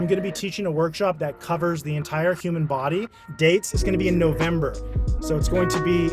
I'm going to be teaching a workshop that covers the entire human body. Dates is going to be in November. So it's going to be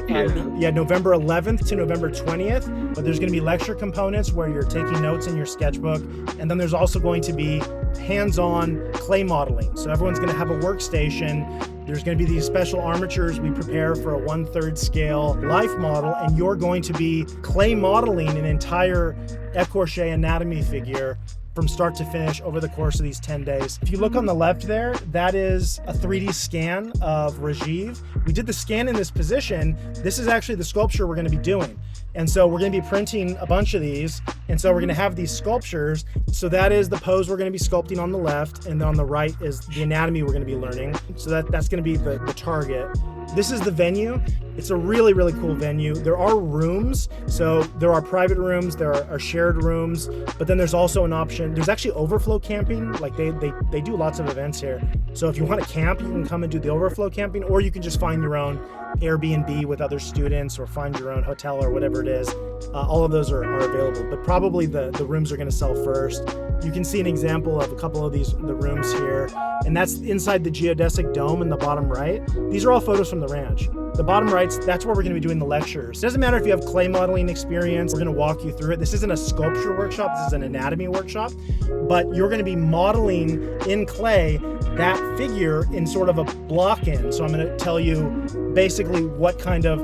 November 11th to November 20th, but there's going to be lecture components where you're taking notes in your sketchbook. And then there's also going to be hands-on clay modeling. So everyone's going to have a workstation. There's going to be these special armatures we prepare for a 1/3 scale life model, and you're going to be clay modeling an entire écorché anatomy figure from start to finish over the course of these 10 days. If you look on the left there, that is a 3D scan of Rajiv. We did the scan in this position. This is actually the sculpture we're going to be doing. And so we're going to be printing a bunch of these. And so we're going to have these sculptures. So that is the pose we're going to be sculpting on the left. And on the right is the anatomy we're going to be learning. So that's going to be the target. This is the venue. It's a really, really cool venue. There are rooms. So there are private rooms, there are shared rooms, but then there's also an option. There's actually overflow camping. Like they do lots of events here. So if you want to camp, you can come and do the overflow camping, or you can just find your own Airbnb with other students or find your own hotel or whatever it is. All of those are available, but probably the rooms are going to sell first. You can see an example of a couple of the rooms here, and that's inside the geodesic dome in the bottom right. These are all photos from the ranch. The bottom right, that's where we're going to be doing the lectures. It doesn't matter if you have clay modeling experience, we're going to walk you through it. This isn't a sculpture workshop, this is an anatomy workshop, but you're going to be modeling in clay that figure in sort of a block-in. So I'm going to tell you basically what kind of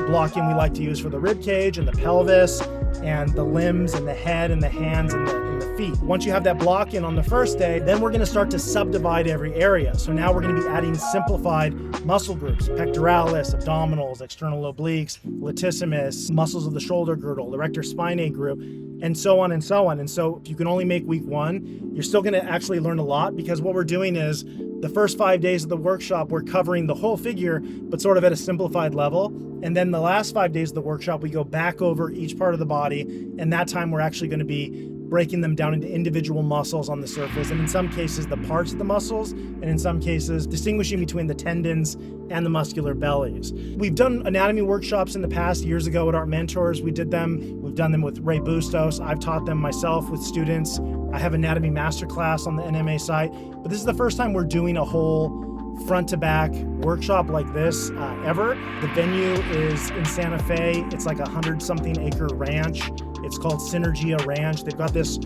block-in we like to use for the rib cage and the pelvis and the limbs and the head and the hands and the feet. Once you have that block in on the first day, then we're going to start to subdivide every area. So now we're going to be adding simplified muscle groups: pectoralis, abdominals, external obliques, latissimus, muscles of the shoulder girdle, the rectus spinae group, and so on and so on. And so if you can only make week one, you're still going to actually learn a lot, because what we're doing is the first 5 days of the workshop, we're covering the whole figure, but sort of at a simplified level. And then the last 5 days of the workshop, we go back over each part of the body. And that time we're actually going to be breaking them down into individual muscles on the surface. And in some cases, the parts of the muscles, and in some cases, distinguishing between the tendons and the muscular bellies. We've done anatomy workshops in the past. Years ago at our mentors, we've done them with Rey Bustos. I've taught them myself with students. I have anatomy masterclass on the NMA site, but this is the first time we're doing a whole front to back workshop like this ever. The venue is in Santa Fe. It's like 100-something acre ranch. It's called Synergia Ranch. They've got this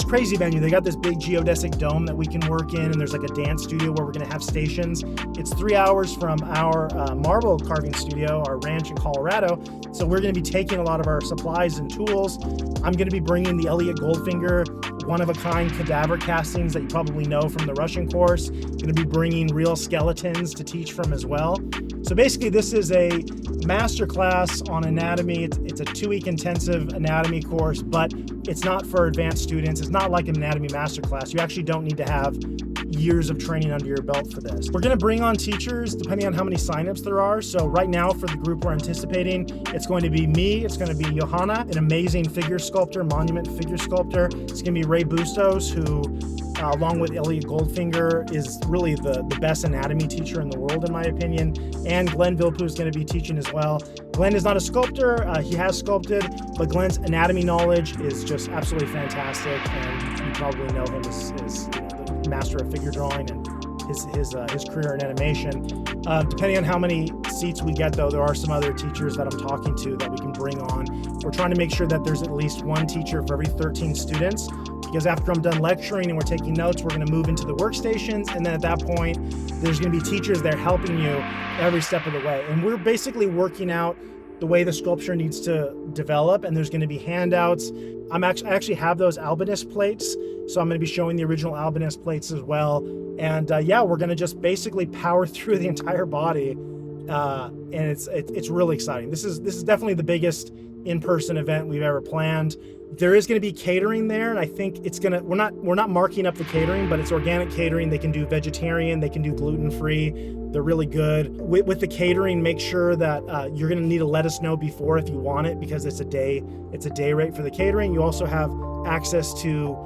crazy venue. They got this big geodesic dome that we can work in, and there's like a dance studio where we're going to have stations. It's 3 hours from our marble carving studio, our ranch in Colorado. So we're going to be taking a lot of our supplies and tools. I'm going to be bringing the Elliot Goldfinger one-of-a-kind cadaver castings that you probably know from the Russian course. I'm going to be bringing real skeletons to teach from as well. So basically, this is a master class on anatomy. It's a 2-week intensive anatomy course, but it's not for advanced students. It's not like an anatomy master class. You actually don't need to have years of training under your belt for this. We're going to bring on teachers depending on how many signups there are. So right now, for the group we're anticipating, it's going to be me, it's going to be Johanna, an amazing figure sculptor, monument figure sculptor. It's going to be Rey Bustos, who along with Elliot Goldfinger is really the best anatomy teacher in the world, in my opinion. And Glenn Vilppu is going to be teaching as well. Glenn is not a sculptor, he has sculpted, but Glenn's anatomy knowledge is just absolutely fantastic, and you probably know him as the master of figure drawing and his career in animation. Depending on how many seats we get, though, there are some other teachers that I'm talking to that we can bring on. We're trying to make sure that there's at least one teacher for every 13 students, because after I'm done lecturing and we're taking notes, we're going to move into the workstations, and then at that point, there's going to be teachers there helping you every step of the way. And we're basically working out the way the sculpture needs to develop, and there's going to be handouts. I actually have those Albanese plates, so I'm going to be showing the original Albanese plates as well. And we're going to just basically power through the entire body, and it's really exciting. This is definitely the biggest in-person event we've ever planned. There is going to be catering there, and I think we're not marking up the catering, but it's organic catering. They can do vegetarian, they can do gluten-free. They're really good. With the catering, make sure that you're going to need to let us know before if you want it, because it's a day rate for the catering. You also have access to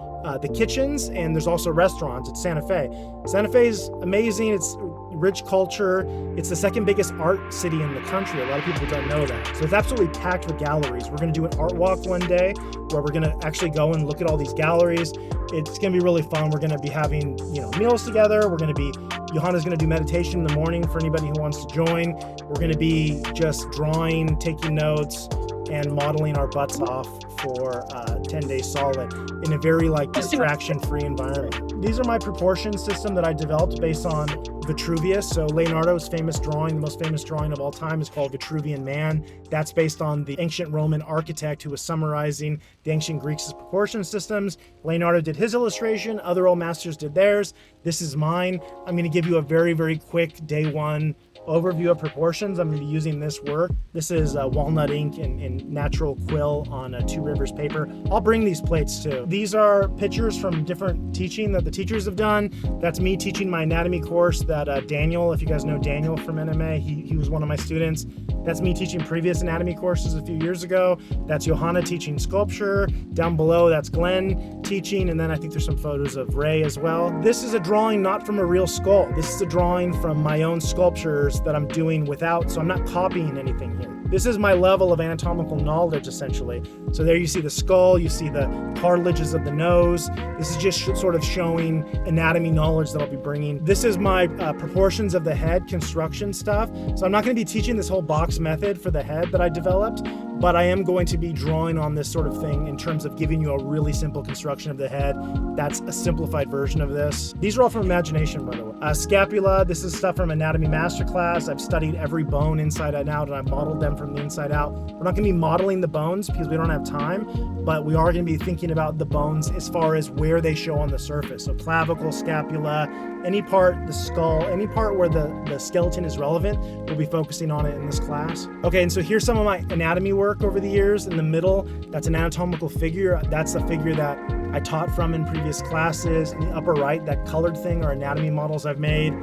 the kitchens, and there's also restaurants at Santa Fe. Santa Fe is amazing. It's rich culture. It's the second biggest art city in the country. A lot of people don't know that. So it's absolutely packed with galleries. We're going to do an art walk one day where we're going to actually go and look at all these galleries. It's going to be really fun. We're going to be having, meals together. Johanna's going to do meditation in the morning for anybody who wants to join. We're going to be just drawing, taking notes, and modeling our butts off for 10 days solid in a very distraction-free environment. These are my proportion system that I developed based on Vitruvius. So Leonardo's famous drawing, the most famous drawing of all time, is called Vitruvian Man. That's based on the ancient Roman architect who was summarizing the ancient Greeks' proportion systems. Leonardo did his illustration, other old masters did theirs. This is mine. I'm going to give you a very, very quick day one overview of proportions. I'm going to be using this work. This is walnut ink and natural quill on a Two Rivers paper. I'll bring these plates too. These are pictures from different teaching that the teachers have done. That's me teaching my anatomy course that Daniel, if you guys know Daniel from NMA, he was one of my students. That's me teaching previous anatomy courses a few years ago. That's Johanna teaching sculpture. Down below, that's Glenn teaching, and then I think there's some photos of Rey as well. This is a drawing not from a real skull. This is a drawing from my own sculptures that I'm doing without, so I'm not copying anything here. This is my level of anatomical knowledge, essentially. So there you see the skull, you see the cartilages of the nose. This is just sort of showing anatomy knowledge that I'll be bringing. This is my proportions of the head construction stuff. So I'm not going to be teaching this whole box method for the head that I developed, but I am going to be drawing on this sort of thing in terms of giving you a really simple construction of the head. That's a simplified version of this. These are all from imagination, by the way. Scapula, this is stuff from Anatomy Masterclass. I've studied every bone inside and out, and I've modeled them from the inside out. We're not going to be modeling the bones because we don't have time, but we are going to be thinking about the bones as far as where they show on the surface. So clavicle, scapula, any part, the skull, any part where the skeleton is relevant, we'll be focusing on it in this class. Okay, and so here's some of my anatomy work over the years. In the middle, that's an anatomical figure. That's the figure that I taught from in previous classes. In the upper right, that colored thing are anatomy models I've made.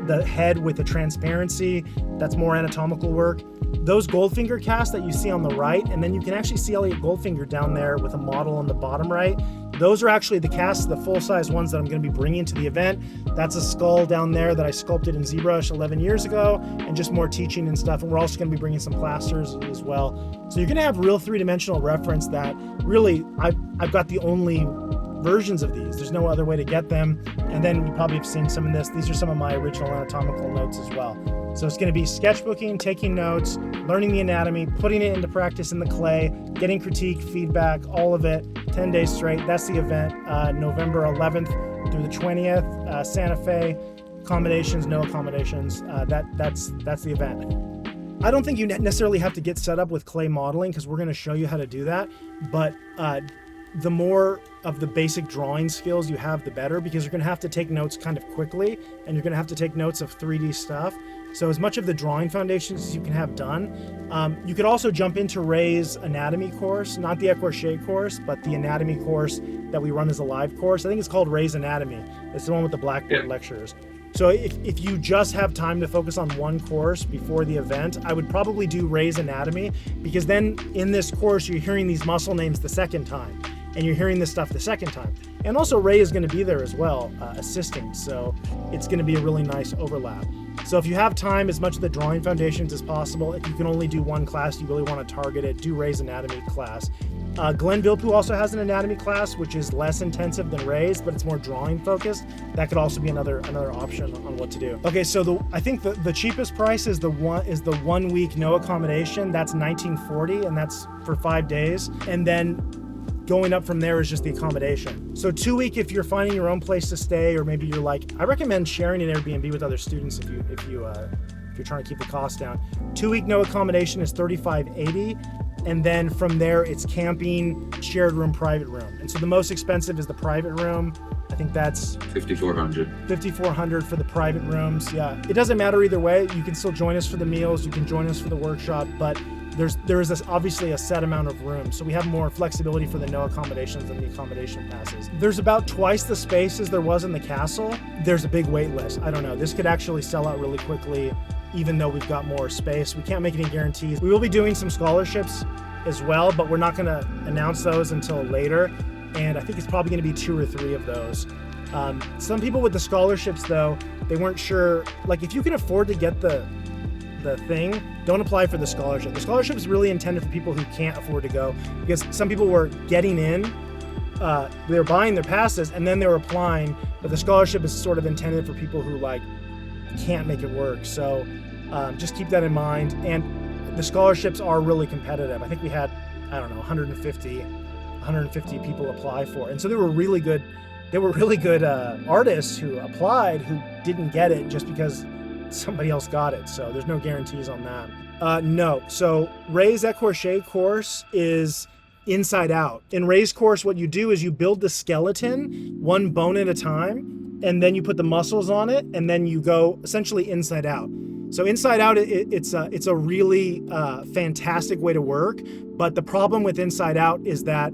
The head with the transparency, that's more anatomical work. Those Goldfinger casts that you see on the right, and then you can actually see Elliot Goldfinger down there with a model on the bottom right. Those are actually the casts, the full-size ones that I'm going to be bringing to the event. That's a skull down there that I sculpted in ZBrush 11 years ago, and just more teaching and stuff. And we're also going to be bringing some plasters as well. So you're going to have real three-dimensional reference that really, I've got the only versions of these. There's no other way to get them. And then you probably have seen some of this. These are some of my original anatomical notes as well. So it's going to be sketchbooking, taking notes, learning the anatomy, putting it into practice in the clay, getting critique, feedback, all of it, 10 days straight. That's the event, November 11th through the 20th, Santa Fe. Accommodations, no accommodations. That's the event. I don't think you necessarily have to get set up with clay modeling because we're going to show you how to do that. But the more of the basic drawing skills you have, the better, because you're going to have to take notes kind of quickly, and you're going to have to take notes of 3D stuff. So as much of the drawing foundations as you can have done. You could also jump into Rey's anatomy course, not the Écorché course, but the anatomy course that we run as a live course. I think it's called Rey's Anatomy. It's the one with the Blackboard lectures. So if you just have time to focus on one course before the event, I would probably do Rey's Anatomy, because then in this course, you're hearing these muscle names the second time, and you're hearing this stuff the second time. And also Rey is going to be there as well, assisting. So it's going to be a really nice overlap. So if you have time, as much of the drawing foundations as possible. If you can only do one class, you really want to target it, do Rey's anatomy class. Glenn Vilppu also has an anatomy class, which is less intensive than Rey's, but it's more drawing focused. That could also be another option on what to do. Okay, so I think the cheapest price is the 1 week no accommodation. That's $19.40, and that's for 5 days. And then going up from there is just the accommodation. So 2 week, if you're finding your own place to stay, or maybe you're like, I recommend sharing an Airbnb with other students if you're trying to keep the cost down. 2 week no accommodation is $35.80. And then from there, it's camping, shared room, private room. And so the most expensive is the private room. I think that's $5,400 for the private rooms. Yeah, it doesn't matter either way. You can still join us for the meals. You can join us for the workshop, but there is obviously a set amount of room. So we have more flexibility for the no accommodations than the accommodation passes. There's about twice the space as there was in the castle. There's a big wait list. I don't know. This could actually sell out really quickly, even though we've got more space. We can't make any guarantees. We will be doing some scholarships as well, but we're not going to announce those until later. And I think it's probably going to be 2 or 3 of those. Some people with the scholarships, though, they weren't sure, like if you can afford to get the thing, don't apply for the scholarship. The scholarship is really intended for people who can't afford to go, because some people were getting in, they were buying their passes and then they were applying, but the scholarship is sort of intended for people who like can't make it work. So just keep that in mind. And the scholarships are really competitive. I think we had, I don't know, 150 people apply for it. And so they were really good artists who applied who didn't get it just because somebody else got it. So there's no guarantees on that. No. So Rey's écorché course is inside out. In Rey's course, what you do is you build the skeleton one bone at a time, and then you put the muscles on it, and then you go essentially inside out. So inside out, it's a really fantastic way to work. But the problem with inside out is that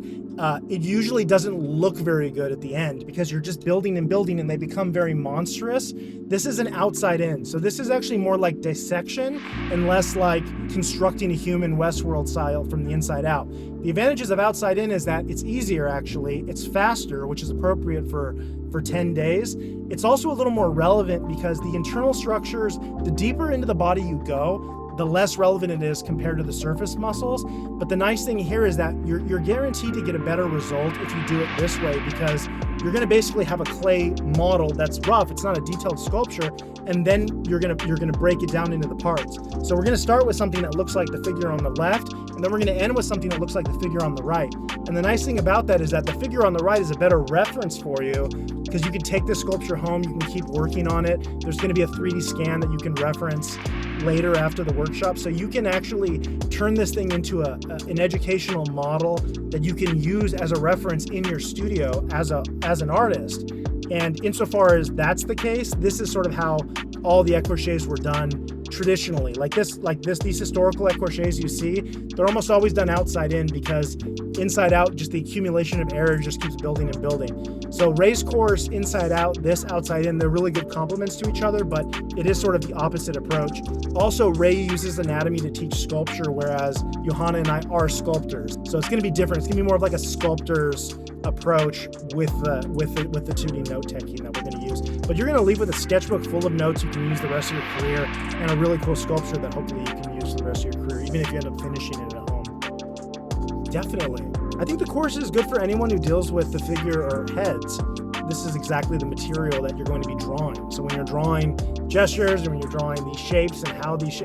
it usually doesn't look very good at the end, because you're just building and building and they become very monstrous. This is an outside in. So this is actually more like dissection and less like constructing a human Westworld style from the inside out. The advantages of outside in is that it's easier actually, it's faster, which is appropriate for 10 days. It's also a little more relevant because the internal structures, the deeper into the body you go, the less relevant it is compared to the surface muscles. But the nice thing here is that you're guaranteed to get a better result if you do it this way, because you're gonna basically have a clay model that's rough, it's not a detailed sculpture, and then you're gonna break it down into the parts. So we're gonna start with something that looks like the figure on the left, and then we're gonna end with something that looks like the figure on the right. And the nice thing about that is that the figure on the right is a better reference for you, because you can take this sculpture home, you can keep working on it. There's gonna be a 3D scan that you can reference later after the workshop. So you can actually turn this thing into an educational model that you can use as a reference in your studio as an artist. And insofar as that's the case, this is sort of how all the écorchés were done traditionally. These historical écorchés you see, they're almost always done outside in, because inside out, just the accumulation of error just keeps building and building. So Rey's course, inside out, this outside in, they're really good complements to each other, but it is sort of the opposite approach. Also, Rey uses anatomy to teach sculpture, whereas Johanna and I are sculptors. So it's gonna be different. It's gonna be more of like a sculptor's approach with the 2D note taking that we're gonna use. But you're gonna leave with a sketchbook full of notes you can use the rest of your career, and a really cool sculpture that hopefully you can use for the rest of your career, even if you end up finishing it at home. Definitely. I think the course is good for anyone who deals with the figure or heads. This is exactly the material that you're going to be drawing. So when you're drawing gestures, and when you're drawing these shapes and how these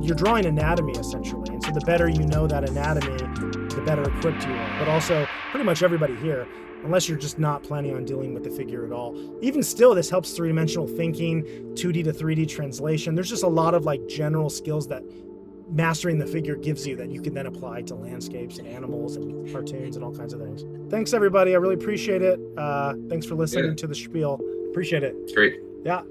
you're drawing anatomy essentially. And so the better you know that anatomy, the better equipped you are. But also pretty much everybody here, unless you're just not planning on dealing with the figure at all. Even still, this helps three-dimensional thinking, 2D to 3D translation. There's just a lot of like general skills that mastering the figure gives you that you can then apply to landscapes and animals and cartoons and all kinds of things. Thanks everybody, I really appreciate it. Thanks for listening to the spiel. Appreciate it. Great. Yeah.